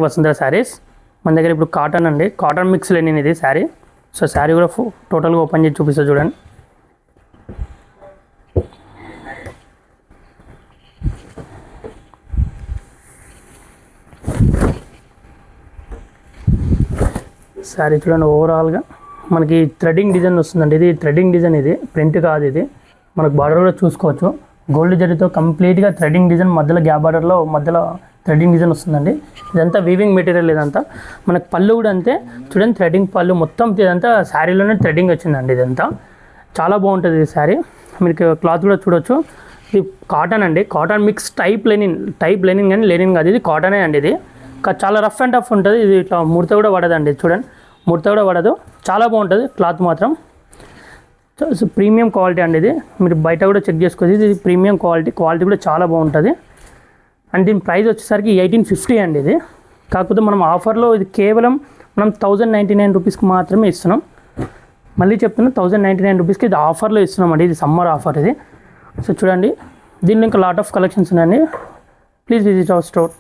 వసుంధర శారీస్ మన దగ్గర ఇప్పుడు కాటన్ అండి, కాటన్ మిక్స్ లెనిన్ ఇది శారీ. సో శారీ కూడా టోటల్గా ఓపెన్ చేసి చూపిస్తా చూడండి. శారీ చూడండి, ఓవరాల్గా మనకి థ్రెడ్డింగ్ డిజైన్ వస్తుందండి. ఇది థ్రెడ్డింగ్ డిజైన్, ఇది ప్రింట్ కాదు. ఇది మనకు బార్డర్ కూడా చూసుకోవచ్చు, గోల్డ్ జరీతో కంప్లీట్గా థ్రెడ్డింగ్ డిజైన్, మధ్యలో గ్యాప్ బార్డర్లో మధ్యలో థ్రెడ్డింగ్ డిజైన్ వస్తుందండి. ఇదంతా వీవింగ్ మెటీరియల్. ఇదంతా మనకు పళ్ళు కూడా అంతే చూడండి, థ్రెడ్డింగ్ పళ్ళు మొత్తం. ఇదంతా శారీలోనే థ్రెడ్డింగ్ వచ్చిందండి. ఇదంతా చాలా బాగుంటుంది ఈ శారీ. మీకు క్లాత్ కూడా చూడొచ్చు. ఇది కాటన్ అండి, కాటన్ మిక్స్ టైప్ లెనిన్ కానీ లెనిన్ కాదు, ఇది కాటనే అండి. ఇది చాలా రఫ్ అండ్ టఫ్ ఉంటుంది. ఇది ఇట్లా ముడత కూడా పడదండి, చూడండి ముడత కూడా పడదు. చాలా బాగుంటుంది క్లాత్ మాత్రం. ప్రీమియం క్వాలిటీ అండి ఇది. మీరు బయట కూడా చెక్ చేసుకోవచ్చు, ఇది ప్రీమియం క్వాలిటీ కూడా చాలా బాగుంటుంది. అండ్ దీని ప్రైస్ వచ్చేసరికి 1850 అండి ఇది. కాకపోతే మనం ఆఫర్లో ఇది కేవలం మనం 1099 రూపీస్కి మాత్రమే ఇస్తున్నాం. మళ్ళీ చెప్తున్నా, 1099 రూపీస్కి ఇది ఆఫర్లో ఇస్తున్నాం అండి. ఇది సమ్మర్ ఆఫర్ ఇది. సో చూడండి, దీనిలో ఇంకా లాట్ ఆఫ్ కలెక్షన్స్ ఉన్నాయండి. Please visit our store.